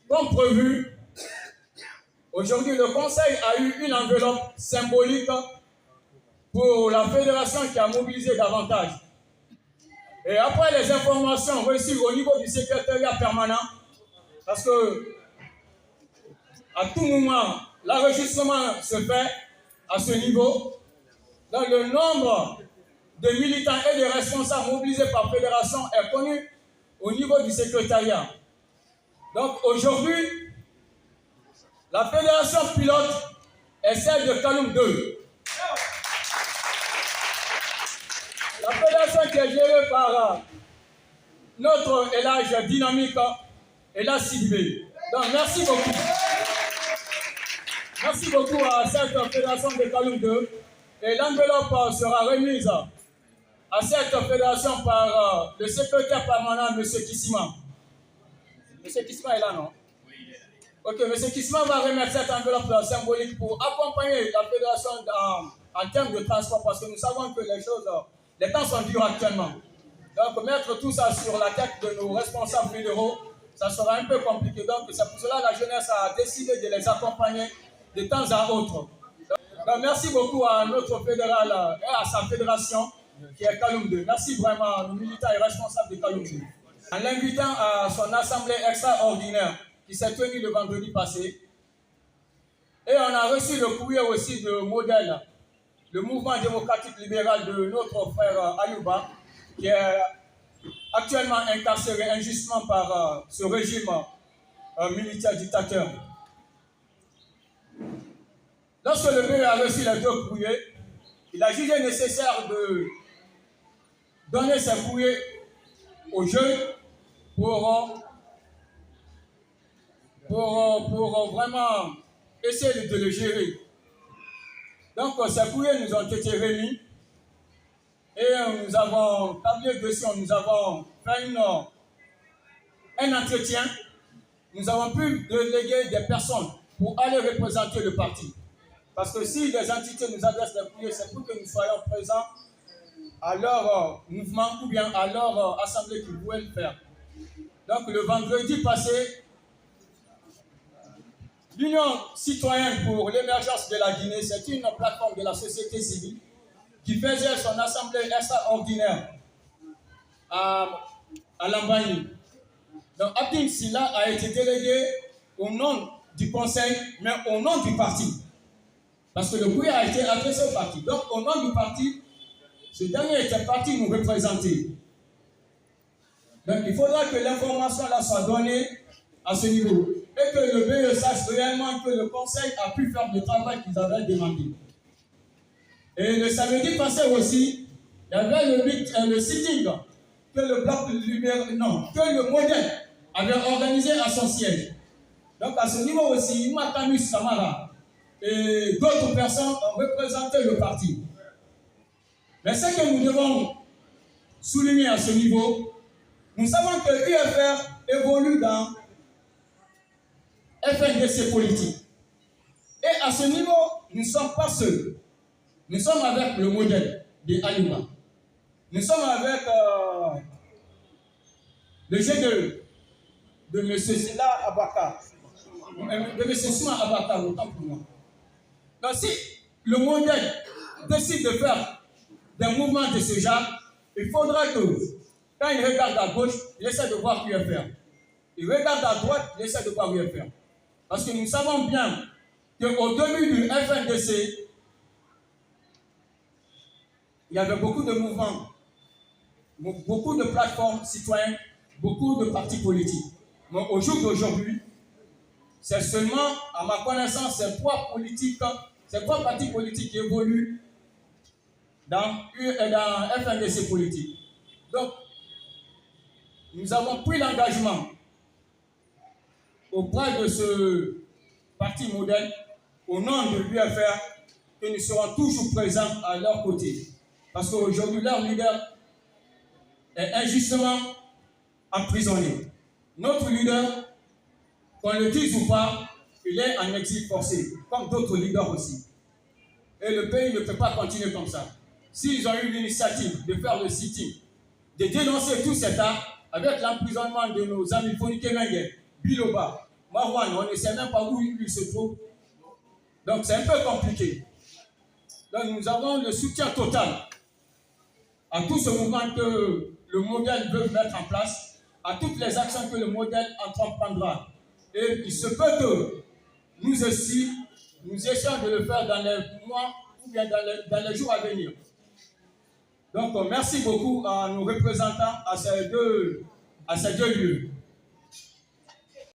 Comme prévu, aujourd'hui le Conseil a eu une enveloppe symbolique pour la fédération qui a mobilisé davantage. Et après les informations reçues au niveau du secrétariat permanent, parce que à tout moment, l'enregistrement se fait à ce niveau, donc le nombre de militants et de responsables mobilisés par fédération est connu au niveau du secrétariat. Donc aujourd'hui, la fédération pilote est celle de Kaloum 2. La fédération qui est gérée par notre élage dynamique et la Sidibé. Donc merci beaucoup. Merci beaucoup à cette fédération de Kaloum 2. Et l'enveloppe sera remise à cette fédération par le secrétaire permanent, M. Kissima. M. Kissima est là, non? Ok, M. Kissima va remettre cette enveloppe symbolique pour accompagner la fédération en termes de transport, parce que nous savons que les temps sont durs actuellement. Donc, mettre tout ça sur la tête de nos responsables fédéraux, ça sera un peu compliqué. Donc, c'est pour cela que la jeunesse a décidé de les accompagner de temps à autre. Donc, merci beaucoup à notre fédéral et à sa fédération qui est Kaloum 2. Merci vraiment aux militants et responsables de Kaloum 2. En l'invitant à son assemblée extraordinaire qui s'est tenue le vendredi passé. Et on a reçu le courrier aussi de modèle, le mouvement démocratique libéral de notre frère Ayouba, qui est actuellement incarcéré injustement par ce régime militaire dictateur. Lorsque le maire a reçu les deux courriers, il a jugé nécessaire de donner ces courriers aux jeunes pour vraiment essayer de le gérer. Donc ces courriers nous ont été remis et nous avons tablé dessus, nous avons fait un entretien. Nous avons pu déléguer des personnes pour aller représenter le parti. Parce que si des entités nous adressent des courriers, c'est pour que nous soyons présents à leur mouvement ou bien à leur assemblée qu'ils voulaient le faire. Donc le vendredi passé, l'Union citoyenne pour l'émergence de la Guinée, c'est une plateforme de la société civile qui faisait son assemblée extraordinaire à Lambagne. Donc Abdin Silla a été délégué au nom du conseil, mais au nom du parti. Parce que le courrier a été adressé au parti. Donc au nom du parti, ce dernier était parti nous représenter. Donc il faudra que l'information là soit donnée à ce niveau. Et que le BE sache réellement que le conseil a pu faire le travail qu'ils avaient demandé. Et le samedi passé aussi, il y avait le sitting que le bloc libéral, non, que le modèle avait organisé à son siège. Donc à ce niveau aussi, Matamus Samara et d'autres personnes ont représenté le parti. Mais ce que nous devons souligner à ce niveau, nous savons que l'UFR évolue dans FNDC politique. Et à ce niveau, nous ne sommes pas seuls. Nous sommes avec le modèle de Ayouba. Nous sommes avec le jeu de M. Silla Abaka. De M. Souma Abaka, autant pour moi. Donc si le modèle décide de faire des mouvements de ce genre, il faudra que, quand il regarde à gauche, il essaie de voir l'UFR. Il regarde à droite, il essaie de voir l'UFR. Parce que nous savons bien qu'au début du FNDC, il y avait beaucoup de mouvements, beaucoup de plateformes citoyennes, beaucoup de partis politiques. Mais au jour d'aujourd'hui, c'est seulement, à ma connaissance, ces trois partis politiques qui évoluent dans FNDC politique. Donc, nous avons pris l'engagement auprès de ce parti modèle, au nom de l'UFR, que nous serons toujours présents à leur côté. Parce qu'aujourd'hui, leur leader est injustement emprisonné. Notre leader, qu'on le dise ou pas, il est en exil forcé, comme d'autres leaders aussi. Et le pays ne peut pas continuer comme ça. S'ils ont eu l'initiative de faire le sitting, de dénoncer tout cet art, avec l'emprisonnement de nos amis Fonike Mengue, Biloba, Marwan, on ne sait même pas où il se trouve. Donc c'est un peu compliqué. Donc nous avons le soutien total à tout ce mouvement que le modèle veut mettre en place, à toutes les actions que le modèle entreprendra. Et il se peut que nous aussi, nous essayons de le faire dans les mois ou bien dans les jours à venir. Donc merci beaucoup à nos représentants à ces deux lieux.